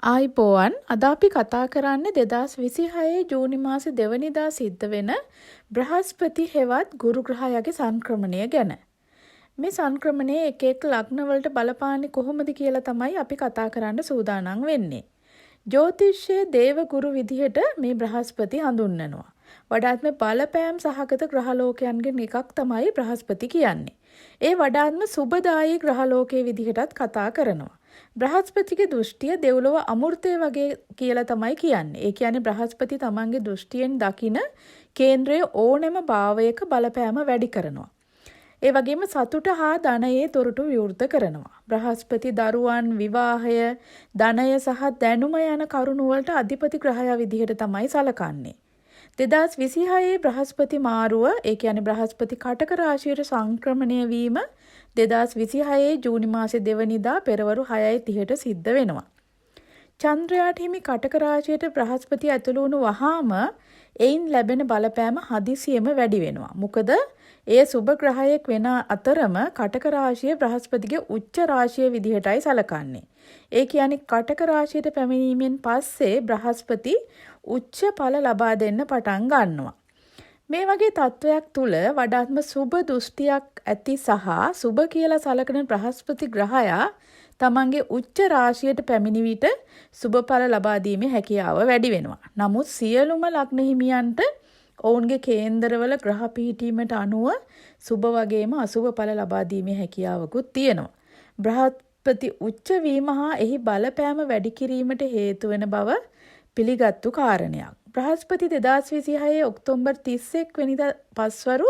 ආයිබෝවන් අද අපි කතා කරන්නේ 2026 ජූනි මාසේ 2 වෙනිදා සිද්ධ වෙන බ්‍රහස්පති හෙවත් ගුරු ග්‍රහයාගේ සංක්‍රමණය ගැන. මේ සංක්‍රමණය එක එක ලග්න වලට බලපාන්නේ කොහොමද කියලා තමයි අපි කතා කරන්න සූදානම් වෙන්නේ. ජ්‍යොතිෂයේ දේව ගුරු විදිහට මේ බ්‍රහස්පති හඳුන්වනවා. වඩාත්ම බලපෑම් සහගත ග්‍රහලෝකයන්ගෙන් එකක් තමයි බ්‍රහස්පති කියන්නේ. ඒ වඩාත්ම සුබදායී ග්‍රහලෝකයේ විදිහටත් කතා කරනවා. බ්‍රහස්පතිගේ දෘෂ්ටිය දෙව්ලොව අමෘතය වගේ කියලා තමයි කියන්නේ. ඒ කියන්නේ බ්‍රහස්පති තමන්ගේ දෘෂ්ටියෙන් දකින කේන්ද්‍රයේ ඕනෑම භාවයක බලපෑම වැඩි කරනවා. ඒ වගේම සතුට හා ධනයේ තොරටු විවෘත කරනවා. බ්‍රහස්පති දරුවන්, විවාහය, ධනය සහ දැනුම යන කරුණු වලට අධිපති ග්‍රහයා විදිහට තමයි සලකන්නේ. 2026 බ්‍රහස්පති මාරුව, ඒ කියන්නේ බ්‍රහස්පති කටක රාශියට සංක්‍රමණය වීම 2026 ජූනි මාසේ 2 වෙනිදා පෙරවරු 6:30ට සිද්ධ වෙනවා. චන්ද්‍රයාට හිමි කටක රාශියට බ්‍රහස්පති ඇතුළු වුණු වහාම එයින් ලැබෙන බලපෑම හදිසියෙම වැඩි වෙනවා. මොකද එය සුබ ග්‍රහයෙක් වෙන අතරම කටක රාශිය බ්‍රහස්පතිගේ උච්ච රාශිය විදිහටයි සලකන්නේ. ඒ කියන්නේ කටක රාශියට පැමිණීමෙන් පස්සේ බ්‍රහස්පති උච්ච ඵල ලබා දෙන්න පටන් ගන්නවා. මේ වගේ තත්වයක් තුල වඩාත්ම සුබ දෘෂ්ටියක් ඇති සහ සුබ කියලා සලකන බ්‍රහස්පති ග්‍රහයා තමන්ගේ උච්ච රාශියට පැමිණි විට සුබඵල ලබා දීමේ හැකියාව වැඩි වෙනවා. නමුත් සියලුම ලග්න හිමියන්ට ඔවුන්ගේ කේන්දරවල ග්‍රහ පිහිටීමට අනුව සුබ වගේම අසුබ ඵල ලබා දීමේ හැකියාවකුත් තියෙනවා. බ්‍රහස්පති උච්ච වීම හා එහි බලපෑම වැඩි කිරීමට හේතු වෙන බව පිළිගත්තු කාරණයක්. බ්‍රහස්පති 2026 ඔක්තෝබර් 31 වෙනිදා පස්වරු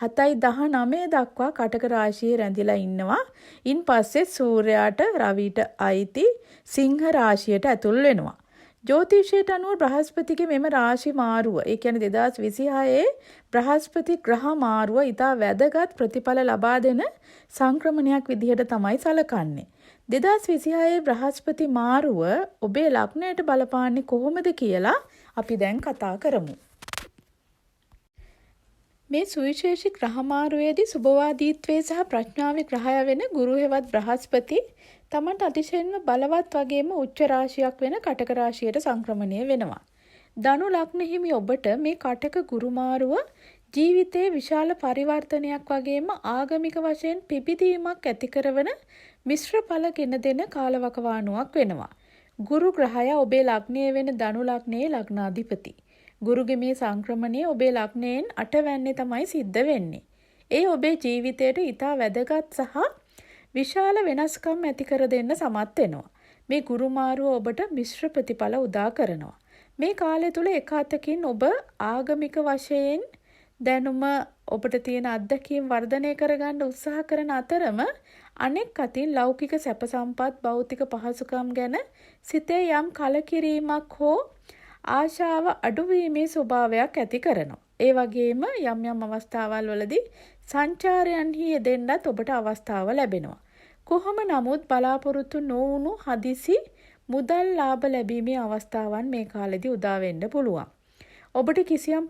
7:19 දක්වා කටක රාශියේ රැඳිලා ඉන්නවා. ඉන් පස්සේ සූර්යාට රවිට අයිති සිංහ රාශියට ඇතුල් වෙනවා. ජ්‍යොතිෂයට අනුව බ්‍රහස්පතිගේ මෙම රාශි මාරුව, ඒ කියන්නේ 2026 බ්‍රහස්පති ග්‍රහ මාරුව ඉතා වැදගත් ප්‍රතිඵල ලබා දෙන සංක්‍රමණයක් විදිහට තමයි සලකන්නේ. 2026 බ්‍රහස්පති මාරුව ඔබේ ලග්නයට බලපාන්නේ කොහොමද කියලා අපි දැන් කතා කරමු. මේ සුවිශේෂී ග්‍රහ මාරුවේදී සුබවාදීත්වයේ සහ ප්‍රඥාවේ ග්‍රහය වෙන ගුරු හෙවත් බ්‍රහස්පති තමන්ට අතිශයින්ම බලවත් වගේම උච්ච රාශියක් වෙන කටක රාශියට සංක්‍රමණය වෙනවා. ධනු ලග්න හිමි ඔබට මේ කටක ගුරු මාරුව ජීවිතයේ විශාල පරිවර්තනයක් වගේම ආගමික වශයෙන් පිබිදීමක් ඇති කරන මිශ්‍ර ඵල ගෙන දෙන කාලවකවානුවක් වෙනවා. ගුරු ග්‍රහය ඔබේ ලග්නයේ වෙන ධනු ලග්නයේ ලග්නාධිපති. ගුරුගේ මේ සංක්‍රමණය ඔබේ ලග්නයෙන් 8 වැන්නේ තමයි සිද්ධ වෙන්නේ. ඒ ඔබේ ජීවිතයට ඉතා වැදගත් සහ විශාල වෙනස්කම් ඇති කර දෙන්න සමත් වෙනවා. මේ ගුරු මාරුව ඔබට මිශ්‍ර ප්‍රතිඵල උදා කරනවා. මේ කාලය තුල එක අතකින් ඔබ ආගමික වශයෙන් දැනුම ඔබට තියෙන අත්දැකීම් වර්ධනය කරගන්න උත්සාහ කරන අතරම අනෙක් අතින් ලෞකික සැප සම්පත් භෞතික පහසුකම් ගැන සිතේ යම් කලකිරීමක් හෝ ආශාව අඩුවීමේ ස්වභාවයක් ඇති කරනවා. ඒ වගේම යම් යම් අවස්ථාවල් වලදී සංචාරයන්හි යෙදෙන්නත් ඔබට අවස්ථාව ලැබෙනවා. කොහොම නමුත් බලාපොරොත්තු නොවුණු හදිසි මුදල් ලාභ ලැබීමේ අවස්ථාවන් මේ කාලෙදී උදා වෙන්න පුළුවන්. ඔබට කිසියම්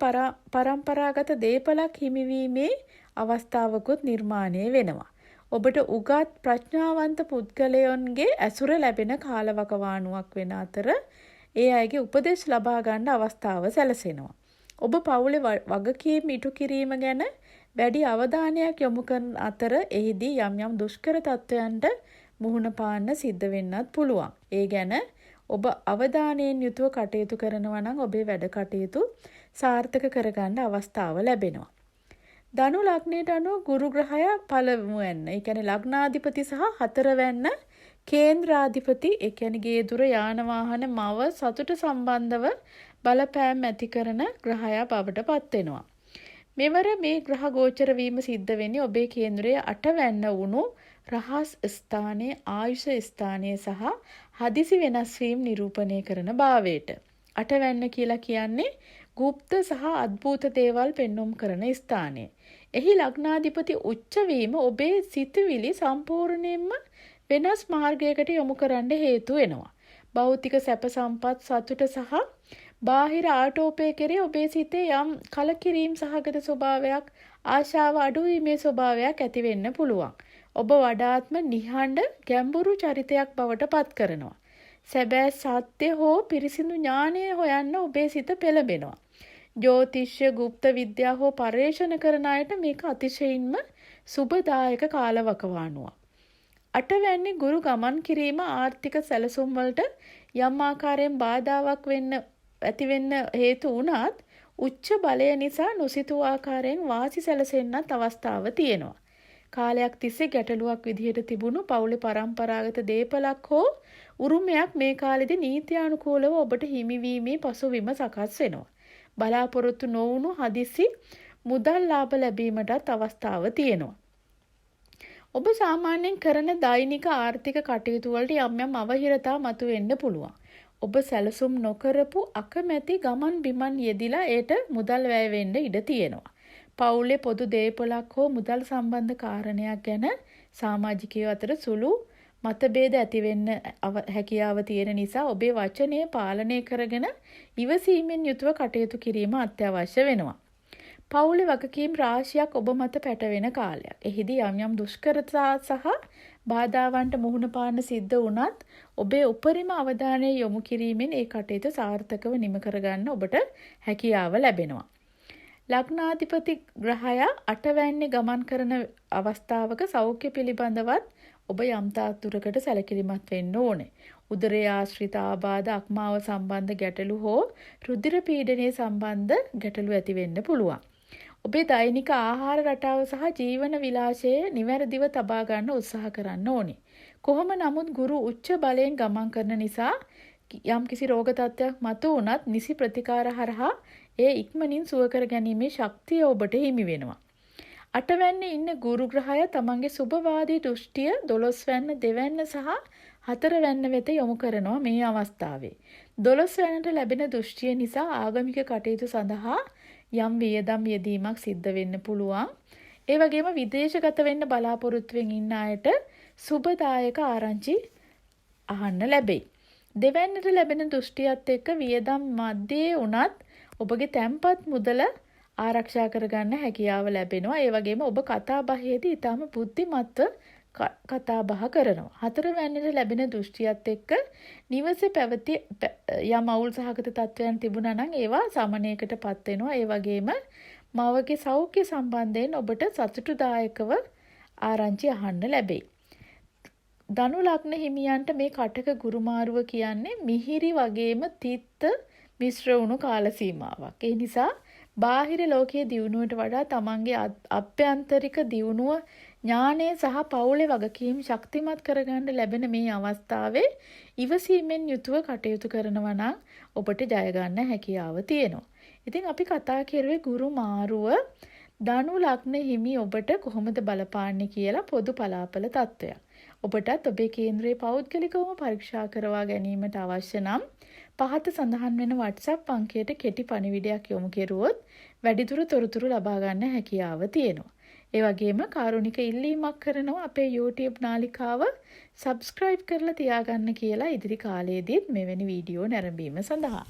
පරම්පරාගත දේපලක් හිමිවීමේ අවස්ථාවකුත් නිර්මාණය වෙනවා. ඔබට උගත් ප්‍රඥාවන්ත පුද්ගලයන්ගේ ඇසුර ලැබෙන කාලවකවානුවක් වෙන අතර ඒ අයගේ උපදෙස් ලබා ගන්න අවස්ථාව සැලසෙනවා. ඔබ පවුලේ වගකීම් ඉටු කිරීම ගැන වැඩි අවධානයක් යොමු කරන අතර එහිදී යම් යම් දුෂ්කර තත්ත්වයන්ට මුහුණ පාන්න සිද්ධ වෙන්නත් පුළුවන්. ඒ ගැන ඔබ අවධානයෙන් යුතුව කටයුතු කරනවා නම් ඔබේ වැඩ කටයුතු සාර්ථක කරගන්න අවස්ථාව ලැබෙනවා. ධනු ලග්නයට අනුව ගුරු ග්‍රහය පළමු වෙන්න, ඒ කියන්නේ ලග්නාධිපති සහ 4 වෙන්න කේන්ද්‍රාධිපති, ඒ කියන්නේ ගේ දුර යාන වාහන මව සතුට සම්බන්ධව බලපෑම් ඇති කරන ග්‍රහයා බවට පත් වෙනවා. මෙවර මේ ග්‍රහ ගෝචර වීම සිද්ධ වෙන්නේ ඔබේ කේන්ද්‍රයේ 8 වැන්න වුණු රහස් ස්ථානයේ ආයුෂ ස්ථානයේ සහ හදිසි වෙනස් වීම නිරූපණය කරන භාවයට. 8 වැන්න කියලා කියන්නේ গুপ্ত සහ අద్භූත දේවල් පෙන්වුම් කරන ස්ථානය. එහි ලග්නාධිපති උච්ච වීම ඔබේ සිතුවිලි සම්පූර්ණයෙන්ම වෙනස් මාර්ගයකට යොමු කරන්න හේතු වෙනවා. භෞතික සැප සම්පත් සතුට සහ බාහිර ආටෝපය කෙරේ ඔබේ සිතේ යම් කලකිරීම සහගත ස්වභාවයක්, ආශාව අඩුවීමේ ස්වභාවයක් ඇති වෙන්න පුළුවන්. ඔබ වඩාත්ම නිහඬ ගැඹුරු චරිතයක් බවට පත් කරනවා. සැබෑ සත්‍ය හෝ පිරිසිදු ඥානය හොයන්න ඔබේ සිත පෙළඹෙනවා. ජ්‍යොතිෂ්‍ය, ගුප්ත විද්‍යාව හෝ පර්යේෂණ කරන අයට මේක අතිශයින්ම සුබදායක කාලවකවානුවක්. 8 වැනි ගුරු ගමන් කිරීම ආර්ථික සැලසුම් වලට යම් ආකාරයෙන් බාධාවක් ඇති වෙන්න හේතු වුණත් උච්ච බලය නිසා නොසිතූ ආකාරයෙන් වාසි සැලසෙන්නත් අවස්ථාව තියෙනවා. කාලයක් තිස්සේ ගැටලුවක් විදිහට තිබුණු පවුලේ පරම්පරාගත දේපලක් හෝ උරුමයක් මේ කාලෙදී නීත්‍යානුකූලව ඔබට හිමිවීමේ පසුබිම සකස් වෙනවා. බලාපොරොත්තු නොවුණු හදිසි මුදල් ලාභ ලැබීමටත් අවස්ථාව තියෙනවා. ඔබ සාමාන්‍යයෙන් කරන දෛනික ආර්ථික කටයුතු වලට යම් යම් අවහිරතා මතුවෙන්න පුළුවන්. ඔබ සැලසුම් නොකරපු අකමැති ගමන් බිමන් යෙදිලා ඒට මුදල් වැය වෙන්න ඉඩ තියෙනවා. පවුලේ පොදු දේපොලක් හෝ මුදල් සම්බන්ධ කාරණයක් ගැන සමාජිකයෝ අතර සුළු මතභේද ඇති වෙන්න හැකියාව තියෙන නිසා ඔබේ වචනය පාලනය කරගෙන ඉවසීමෙන් යුතුව කටයුතු කිරීම අත්‍යවශ්‍ය වෙනවා. පවුලේ වගකීම් රාශියක් ඔබ මත පැටවෙන කාලයක්. එහිදී යම් යම් දුෂ්කරතා සහ බාධාවන්ට මුහුණ පාන්න සිද්ධ වුණත් ඔබේ උපරිම අවධානය යොමු කිරීමෙන් ඒ කටයුතු සාර්ථකව නිම කරගන්න ඔබට හැකියාව ලැබෙනවා. ලග්නාධිපති ග්‍රහයා 8 වැන්නේ ගමන් කරන අවස්ථාවක සෞඛ්‍ය පිළිබඳවත් ඔබ යම් තාක් දුරකට සැලකිලිමත් වෙන්න ඕනේ. උදරයේ ආශ්‍රිත ආබාධ, අක්මාව සම්බන්ධ ගැටලු හෝ රුධිර පීඩනයේ සම්බන්ධ ගැටලු ඇති වෙන්න පුළුවන්. ඔබේ දෛනික ආහාර රටාව සහ ජීවන විලාසය නිවැරදිව තබා ගන්න උත්සාහ කරන්න ඕනේ. කොහොම නමුත් ගුරු උච්ච බලයෙන් ගමන් කරන නිසා යම් කිසි රෝග තත්ත්වයක් මතු වුණත් නිසි ප්‍රතිකාර හරහා ඒ ඉක්මනින් සුව කර ගැනීමේ ශක්තිය ඔබට හිමි වෙනවා. 8 වැන්නේ ඉන්න ගුරු ග්‍රහය තමන්ගේ සුභවාදී දෘෂ්ටිය 12 වැන්න, 2 වැන්න සහ 4 වැන්න වෙත යොමු කරනවා මේ අවස්ථාවේ. 12 වැන්නට ලැබෙන දෘෂ්ටිය නිසා ආගමික කටයුතු සඳහා යම් වියදම් යෙදීමක් සිද්ධ වෙන්න පුළුවන්. ඒ වගේම විදේශගත වෙන්න බලාපොරොත්තුෙන් ඉන්න අයට සුබදායක ආරංචි අහන්න ලැබෙයි. දෙවැන්නට ලැබෙන දෘෂ්ටියත් එක්ක වියදම් මැදේ උනත් ඔබගේ තැන්පත් මුදල ආරක්ෂා කරගන්න හැකියාව ලැබෙනවා. ඒ වගේම ඔබ කතා බහේදී ඊටම බුද්ධිමත්ව කතා බහ කරනවා. 4 වැන්නට ලැබෙන දෘෂ්ටියත් එක්ක නිවසේ පැවති යම් අවුල් සහගත තත්වයන් තිබුණා නම් ඒවා සමනයකටපත් වෙනවා. ඒ වගේම මවගේ සෞඛ්‍ය සම්බන්ධයෙන් ඔබට සතුටුදායකව ආරංචි අහන්න ලැබෙයි. ධනු ලග්න හිමියන්ට මේ කටක ගුරුමාරුව කියන්නේ මිහිරි වගේම තිත්ත මිශ්‍ර වුණු කාල සීමාවක්. ඒ නිසා බාහිර ලෝකයේ දියුණුවට වඩා තමන්ගේ අභ්‍යන්තරික දියුණුව, ඥානය සහ පවුලේ වගකීම් ශක්තිමත් කරගන්න ලැබෙන මේ අවස්ථාවේ ඉවසීමෙන් යුතුව කටයුතු කරනවා නම් ඔබට ජය ගන්න හැකියාව තියෙනවා. ඉතින් අපි කතා කරුවේ ගුරු මාරුව ධනු ලග්න හිමි ඔබට කොහොමද බලපාන්නේ කියලා පොදු පලාපල තත්ත්වයක්. ඔබටත් ඔබේ කේන්ද්‍රයේ පෞද්ගලිකවම පරීක්ෂා කරවා ගැනීමට අවශ්‍ය නම් පහත සඳහන් වෙන WhatsApp අංකයට කෙටි පණිවිඩයක් යොමු කෙරුවොත් වැඩිදුර තොරතුරු ලබා ගන්න හැකියාව තියෙනවා. ඒ වගේම කාරුණික ඉල්ලීමක් කරනවා අපේ YouTube නාලිකාව subscribe කරලා තියාගන්න කියලා ඉදිරි කාලයේදීත් මෙවැනි වීඩියෝ නැරඹීම සඳහා.